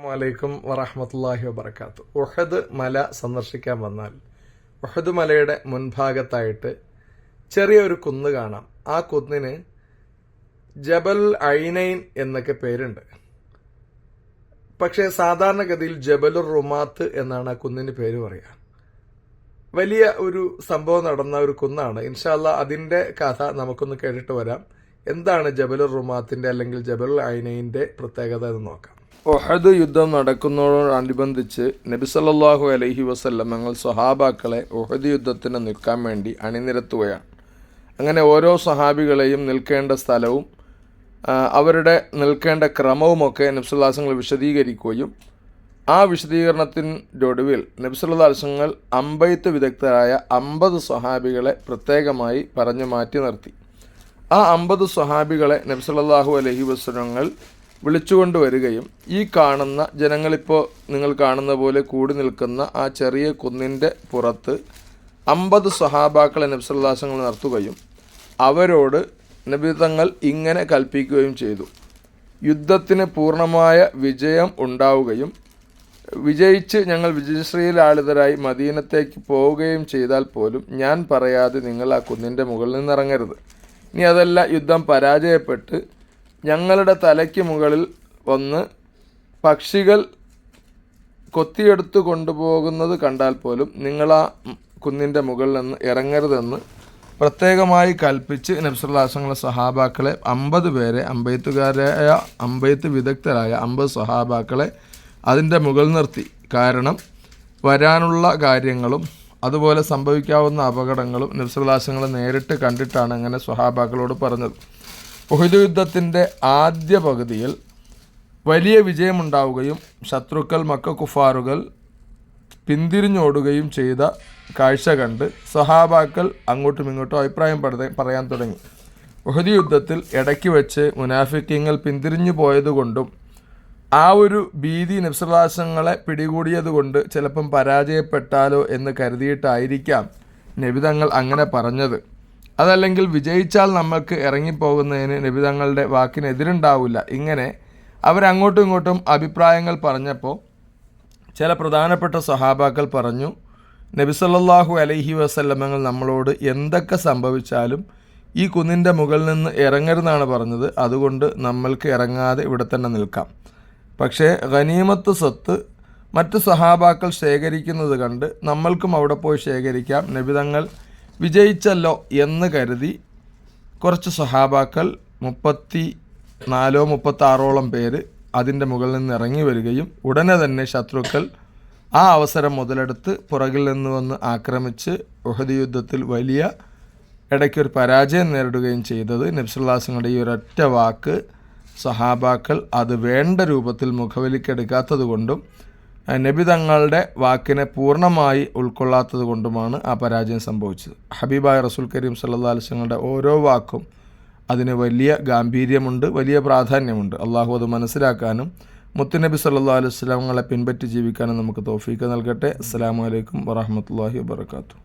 അസ്സലാമു വറഹ്മത്തുള്ളാഹി വബറകാത്തു. ഉഹദ് മല സന്ദർശിക്കാൻ വന്നാൽ ഉഹദ് മലയുടെ മുൻഭാഗത്തായിട്ട് ചെറിയൊരു കുന്ന് കാണാം. ആ കുന്നിന് ജബൽ ഐനൈൻ എന്നൊക്കെ പേരുണ്ട്. പക്ഷേ സാധാരണഗതിയിൽ ജബലുർ റുമാത്ത് എന്നാണ് ആ കുന്നിന് പേര് പറയുക. വലിയ ഒരു സംഭവം നടന്ന ഒരു കുന്നാണ്. ഇൻഷാ അല്ലാഹ് അതിന്റെ കഥ നമുക്കൊന്ന് കേട്ടിട്ട് വരാം. എന്താണ് ജബലുർ റുമാത്തിന്റെ അല്ലെങ്കിൽ ജബലുൽ ഐനൈന്റെ പ്രത്യേകത എന്ന് നോക്കാം. ഉഹദ് യുദ്ധം നടക്കുന്നതോടനുബന്ധിച്ച് നബി സല്ലല്ലാഹു അലൈഹി വസല്ലം ഞങ്ങൾ സ്വഹാബാക്കളെ ഉഹദ് യുദ്ധത്തിന് നിൽക്കാൻ വേണ്ടി അണിനിരത്തുകയാണ്. അങ്ങനെ ഓരോ സ്വഹാബികളെയും നിൽക്കേണ്ട സ്ഥലവും അവരുടെ നിൽക്കേണ്ട ക്രമവുമൊക്കെ നബി സല്ലല്ലാഹു അലൈഹി വസല്ലം വിശദീകരിക്കുകയും ആ വിശദീകരണത്തിൻ്റെ ഒടുവിൽ നബി സല്ലല്ലാഹു അലൈഹി വസല്ലം അമ്പെയ്ത്ത് വിദഗ്ധരായ 50 സ്വഹാബികളെ പ്രത്യേകമായി പറഞ്ഞു മാറ്റി നിർത്തി. ആ 50 സ്വഹാബികളെ നബി സല്ലല്ലാഹു അലൈഹി വസല്ലം വിളിച്ചുകൊണ്ട് വരികയും ഈ കാണുന്ന ജനങ്ങളിപ്പോൾ നിങ്ങൾ കാണുന്ന പോലെ കൂടി നിൽക്കുന്ന ആ ചെറിയ കുന്നിൻ്റെ പുറത്ത് 50 സ്വഹാബാക്കളെ നബി സല്ലല്ലാഹു അലൈഹി വസല്ലം നിർത്തുകയും അവരോട് നബി തങ്ങൾ ഇങ്ങനെ കൽപ്പിക്കുകയും ചെയ്തു: യുദ്ധത്തിന് പൂർണ്ണമായ വിജയം ഉണ്ടാവുകയും വിജയിച്ച് ഞങ്ങൾ വിജയശ്രീലാളിതരായി മദീനത്തേക്ക് പോവുകയും ചെയ്താൽ പോലും ഞാൻ പറയാതെ നിങ്ങൾ ആ കുന്നിൻ്റെ മുകളിൽ നിന്നിറങ്ങരുത്. ഇനി അതല്ല, യുദ്ധം പരാജയപ്പെട്ട് ഞങ്ങളുടെ തലയ്ക്ക് മുകളിൽ വന്ന് പക്ഷികൾ കൊത്തിയെടുത്തു കൊണ്ടുപോകുന്നത് കണ്ടാൽ പോലും നിങ്ങൾ ആ കുന്നിൻ്റെ മുകളിൽ നിന്ന് ഇറങ്ങരുതെന്ന് പ്രത്യേകമായി കൽപ്പിച്ച് നബി സല്ലല്ലാഹു അലൈഹി വസല്ലം സ്വഹാബാക്കളെ 50 പേരെ അമ്പെയ്ത്ത് വിദഗ്ധരായ 50 സ്വഹാബാക്കളെ അതിൻ്റെ മുകളിൽ നിർത്തി. കാരണം വരാനുള്ള കാര്യങ്ങളും അതുപോലെ സംഭവിക്കാവുന്ന അപകടങ്ങളും നബി സല്ലല്ലാഹു അലൈഹി വസല്ലം നേരിട്ട് കണ്ടിട്ടാണ് അങ്ങനെ സ്വഹാബാക്കളോട് പറഞ്ഞത്. ഉഹദ് യുദ്ധത്തിൻ്റെ ആദ്യ പകുതിയിൽ വലിയ വിജയമുണ്ടാവുകയും ശത്രുക്കൾ മക്ക കുഫാറുകൾ പിന്തിരിഞ്ഞോടുകയും ചെയ്ത കാഴ്ച കണ്ട് സ്വഹാബാക്കൾ അങ്ങോട്ടും ഇങ്ങോട്ടും അഭിപ്രായം പറയാൻ തുടങ്ങി. ഉഹദ് യുദ്ധത്തിൽ ഇടയ്ക്ക് വെച്ച് മുനാഫിക്കീങ്ങൾ പിന്തിരിഞ്ഞു പോയതുകൊണ്ടും ആ ഒരു ഭീതി നബി സല്ലല്ലാഹു അലൈഹി വസല്ലം പിടികൂടിയതുകൊണ്ട് ചിലപ്പം പരാജയപ്പെട്ടാലോ എന്ന് കരുതിയിട്ടായിരിക്കാം നബി തങ്ങൾ അങ്ങനെ പറഞ്ഞത്. അതല്ലെങ്കിൽ വിജയിച്ചാൽ നമ്മൾക്ക് ഇറങ്ങിപ്പോകുന്നതിന് നബി തങ്ങളുടെ വാക്കിനെതിരുണ്ടാവില്ല. ഇങ്ങനെ അവരങ്ങോട്ടും ഇങ്ങോട്ടും അഭിപ്രായങ്ങൾ പറഞ്ഞപ്പോൾ ചില പ്രധാനപ്പെട്ട സ്വഹാബാക്കൾ പറഞ്ഞു: നബി സല്ലല്ലാഹു അലൈഹി വസല്ലം നമ്മളോട് എന്തൊക്കെ സംഭവിച്ചാലും ഈ കുന്നിൻ്റെ മുകളിൽ നിന്ന് ഇറങ്ങരുതെന്നാണ് പറഞ്ഞത്. അതുകൊണ്ട് നമ്മൾക്ക് ഇറങ്ങാതെ ഇവിടെ തന്നെ നിൽക്കാം. പക്ഷേ ഗനീമത്ത് സ്വത്ത് മറ്റ് സ്വഹാബാക്കൾ ശേഖരിക്കുന്നത് കണ്ട് നമ്മൾക്കും അവിടെ പോയി ശേഖരിക്കാം. നബി തങ്ങൾ വിജയിച്ചല്ലോ എന്ന് കരുതി കുറച്ച് സ്വഹാബാക്കൾ 34-36 പേര് അതിൻ്റെ മുകളിൽ നിന്ന് ഇറങ്ങി വരികയും ഉടനെ തന്നെ ശത്രുക്കൾ ആ അവസരം മുതലെടുത്ത് പുറകിൽ നിന്ന് വന്ന് ആക്രമിച്ച് ഉഹദ് യുദ്ധത്തിൽ വലിയ ഇടയ്ക്കൊരു പരാജയം നേരിടുകയും ചെയ്തത് നബി സല്ലല്ലാഹു അലൈഹി വസല്ലം ഈ ഒരൊറ്റ വാക്ക് സ്വഹാബാക്കൾ അത് വേണ്ട രൂപത്തിൽ മുഖവിലിക്കെടുക്കാത്തത് കൊണ്ടും നബി തങ്ങളുടെ വാക്കിനെ പൂർണ്ണമായി ഉൾക്കൊള്ളാത്തത് കൊണ്ടുമാണ് ആ പരാജയം സംഭവിച്ചത്. ഹബീബായ റസൂൽ കരീം സല്ലല്ലാഹു അലൈഹി വസല്ലമയുടെ ഓരോ വാക്കും അതിന് വലിയ ഗാംഭീര്യമുണ്ട്, വലിയ പ്രാധാന്യമുണ്ട്. അള്ളാഹു അത് മനസ്സിലാക്കാനും മുത്തുനബി സല്ലല്ലാഹു അലൈഹി വസല്ലമയെ പിൻപറ്റി ജീവിക്കാനും നമുക്ക് തൗഫീഖ് നൽകട്ടെ. അസ്സലാമു അലൈക്കും വറഹ്മത്തുള്ളാഹി വബറകാതുഹു.